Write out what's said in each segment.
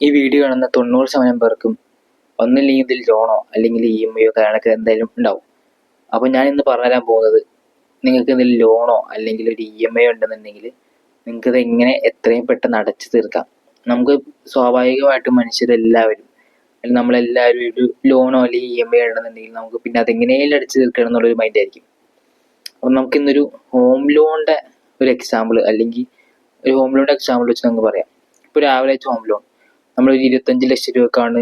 ഈ വീഡിയോ കാണുന്ന 90% പേർക്കും ഒന്നില്ലെങ്കിൽ ഇതിൽ ലോണോ അല്ലെങ്കിൽ EMI കാര്യങ്ങളൊക്കെ എന്തായാലും ഉണ്ടാവും. അപ്പോൾ ഞാൻ ഇന്ന് പറഞ്ഞുതരാൻ പോകുന്നത് നിങ്ങൾക്ക് ഇതിൽ ലോണോ അല്ലെങ്കിൽ ഒരു EMI ഉണ്ടെന്നുണ്ടെങ്കിൽ നിങ്ങൾക്കത് എങ്ങനെ എത്രയും പെട്ടെന്ന് അടച്ചു തീർക്കാം. നമുക്ക് സ്വാഭാവികമായിട്ടും മനുഷ്യരെല്ലാവരും അല്ലെങ്കിൽ നമ്മളെല്ലാവരും ഒരു ലോണോ അല്ലെങ്കിൽ EMI ഉണ്ടെന്നുണ്ടെങ്കിൽ നമുക്ക് പിന്നെ അതെങ്ങനെയും അടച്ചു തീർക്കണം എന്നുള്ളൊരു മൈൻഡ് ആയിരിക്കും. അപ്പം നമുക്കിന്നൊരു ഹോം ലോണിൻ്റെ ഒരു എക്സാമ്പിൾ അല്ലെങ്കിൽ ഒരു ഹോം ലോണിൻ്റെ എക്സാമ്പിൾ വെച്ച് നമുക്ക് പറയാം. ഇപ്പോൾ ഒരു ആവറേജ് ഹോം ലോൺ നമ്മളൊരു 25 ലക്ഷം രൂപക്കാണ്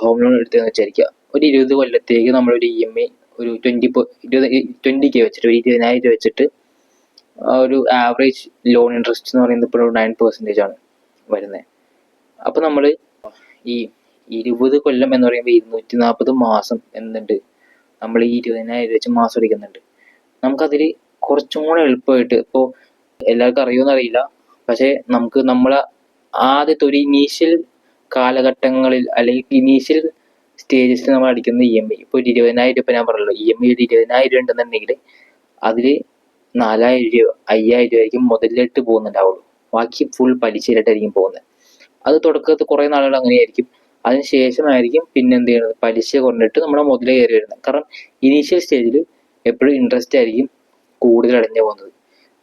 ഹോം ലോൺ എടുത്തതെന്ന് വിചാരിക്കുക. ഒരു 20 കൊല്ലത്തേക്ക് നമ്മളൊരു EMI ഒരു 20K വെച്ചിട്ട്, ഒരു 20,000 രൂപ വെച്ചിട്ട് ഒരു ആവറേജ് ലോൺ ഇൻട്രസ്റ്റ് എന്ന് പറയുന്നത് ഇപ്പോൾ 9% ആണ് വരുന്നത്. അപ്പോൾ നമ്മൾ ഈ 20 കൊല്ലം എന്ന് പറയുമ്പോൾ 240 മാസം എന്നുണ്ട് നമ്മൾ ഈ 20,000 വെച്ച് മാസം അടിക്കുന്നുണ്ട്. നമുക്കതിൽ കുറച്ചും കൂടെ എളുപ്പമായിട്ട്, ഇപ്പോൾ എല്ലാവർക്കും അറിയുമെന്ന് അറിയില്ല, പക്ഷേ നമുക്ക് നമ്മളെ ആദ്യത്തെ ഒരു ഇനീഷ്യൽ കാലഘട്ടങ്ങളിൽ അല്ലെങ്കിൽ ഇനീഷ്യൽ സ്റ്റേജസിൽ നമ്മൾ അടിക്കുന്ന EMI ഇപ്പോൾ ഒരു 20,000 രൂപ ഞാൻ പറഞ്ഞല്ലോ, EMI ഒരു 20,000 രൂപ ഉണ്ടെന്നുണ്ടെങ്കിൽ അതിൽ 4,000 രൂപ 5,000 രൂപയായിരിക്കും മുതലിട്ട് പോകുന്നുണ്ടാവുള്ളൂ. ബാക്കി ഫുൾ പലിശയിലായിട്ടായിരിക്കും പോകുന്നത്. അത് തുടക്കത്തിൽ കുറേ നാളുകൾ അങ്ങനെയായിരിക്കും. അതിന് ശേഷമായിരിക്കും പിന്നെ എന്ത് ചെയ്യുന്നത്, പലിശ കൊണ്ടിട്ട് നമ്മുടെ മുതൽ കയറി വരുന്നത്. കാരണം ഇനീഷ്യൽ സ്റ്റേജിൽ എപ്പോഴും ഇൻട്രസ്റ്റ് ആയിരിക്കും കൂടുതൽ അടഞ്ഞു പോകുന്നത്.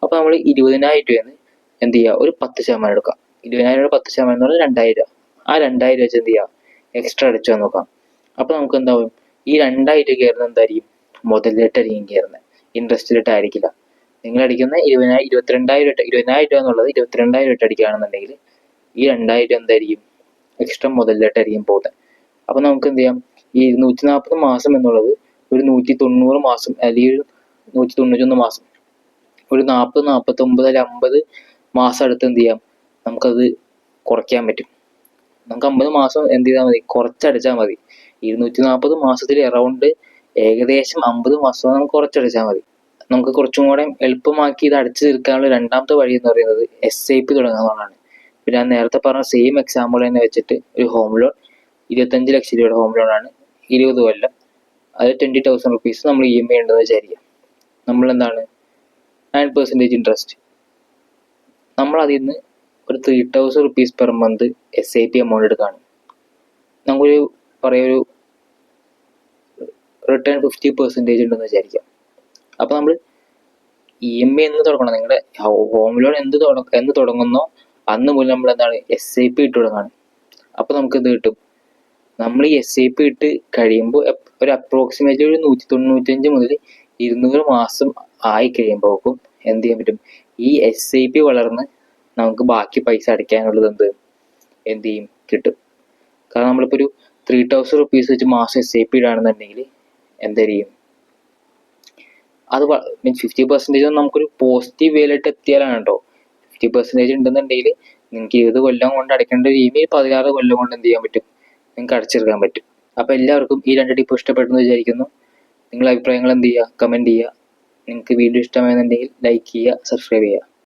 അപ്പോൾ നമ്മൾ 20,000 രൂപയെന്ന് എന്ത് ചെയ്യുക, ഒരു 10% എടുക്കാം. 20,000 10% എന്ന് പറഞ്ഞാൽ 2,000 രൂപ. ആ 2,000 വെച്ച് എന്ത് ചെയ്യുക, എക്സ്ട്രാ അടിച്ചു നോക്കാം. അപ്പോൾ നമുക്ക് എന്താവും, ഈ 2,000 രൂപ കയറുന്നത് എന്തായിരിക്കും, മുതലിട്ടായിരിക്കും കയറുന്നത്, ഇൻട്രസ്റ്റിലിട്ടായിരിക്കില്ല. നിങ്ങൾ അടിക്കുന്ന 22,000 രൂപ എന്നുള്ളത് 22,000 രൂപ അടിക്കുകയാണെന്നുണ്ടെങ്കിൽ ഈ 2,000 രൂപ എന്തായിരിക്കും, എക്സ്ട്രാ മുതലിട്ടായിരിക്കും പോകുന്നത്. അപ്പോൾ നമുക്ക് എന്ത് ചെയ്യാം, ഈ 240 മാസം എന്നുള്ളത് ഒരു 190 മാസം അല്ലെങ്കിൽ 191 മാസം, ഒരു 40, 49 അല്ലെങ്കിൽ 50 മാസം അടുത്ത് എന്ത് ചെയ്യാം, നമുക്കത് കുറയ്ക്കാൻ പറ്റും. നമുക്ക് 50 മാസം എന്ത് ചെയ്താൽ മതി, കുറച്ചടച്ചാൽ മതി. 240 മാസത്തിൽ അറൗണ്ട് ഏകദേശം 50 മാസം നമുക്ക് കുറച്ചടച്ചാൽ മതി. നമുക്ക് കുറച്ചും കൂടെ എളുപ്പമാക്കി ഇത് അടച്ചു തീർക്കാനുള്ള രണ്ടാമത്തെ വഴി എന്ന് പറയുന്നത് SIP തുടങ്ങുന്നതാണ്. പിന്നെ ഞാൻ നേരത്തെ പറഞ്ഞ സെയിം എക്സാമ്പിൾ തന്നെ വെച്ചിട്ട് ഒരു ഹോം ലോൺ 25 ലക്ഷം രൂപയുടെ ഹോം ലോണാണ്, 20 കൊല്ലം, അത് 20,000 റുപ്പീസ് നമ്മൾ EMI ഉണ്ടെന്ന് വിചാരിക്കാം. നമ്മളെന്താണ് 9% ഇൻട്രസ്റ്റ്, നമ്മൾ അതിൽ നിന്ന് ഒരു 3,000 rupees per month SIP amount എടുക്കുകയാണ്. നമുക്കൊരു പറയൊരു റിട്ടേൺ 50% ഉണ്ടെന്ന് വിചാരിക്കാം. അപ്പോൾ നമ്മൾ EMI എന്ന് തുടങ്ങണം, നിങ്ങളുടെ ഹോം ലോൺ എന്ന് തുടങ്ങുന്നോ അന്ന് മുതൽ നമ്മൾ എന്താണ് SIP ഇട്ട് തുടങ്ങാണ്. അപ്പോൾ നമുക്ക് എന്ത് കിട്ടും, നമ്മൾ ഈ SIP ഇട്ട് കഴിയുമ്പോൾ ഒരു അപ്രോക്സിമേറ്റ്ലി ഒരു 195 മുതൽ 200 മാസം ആയി കഴിയുമ്പോഴേക്കും എന്ത് ചെയ്യാൻ പറ്റും, ഈ SIP വളർന്ന് നമുക്ക് ബാക്കി പൈസ അടയ്ക്കാനുള്ളത് എന്ത് ചെയ്യും, കിട്ടും. കാരണം നമ്മളിപ്പോൾ ഒരു 3,000 റുപ്പീസ് വെച്ച് മാസം SIP ഇടുകയാണെന്നുണ്ടെങ്കിൽ എന്തായിരിക്കും, അത് മീൻസ് 50% നമുക്കൊരു പോസിറ്റീവ് വേയിലായിട്ട് എത്തിയാലാണ് കേട്ടോ. 50% ഉണ്ടെന്നുണ്ടെങ്കിൽ നിങ്ങൾക്ക് 20 കൊല്ലം കൊണ്ട് അടയ്ക്കേണ്ട ഒരു EMI 16 കൊല്ലം കൊണ്ട് എന്ത് ചെയ്യാൻ പറ്റും, നിങ്ങൾക്ക് അടച്ചെടുക്കാൻ പറ്റും. അപ്പോൾ എല്ലാവർക്കും ഈ 2 ടിപ്പ് ഇഷ്ടപ്പെട്ടെന്ന് വിചാരിക്കുന്നു. നിങ്ങളുടെ അഭിപ്രായങ്ങൾ എന്ത് ചെയ്യുക, കമൻറ്റ് ചെയ്യുക. നിങ്ങൾക്ക് വീഡിയോ ഇഷ്ടമായെന്നുണ്ടെങ്കിൽ ലൈക്ക് ചെയ്യുക, സബ്സ്ക്രൈബ് ചെയ്യുക.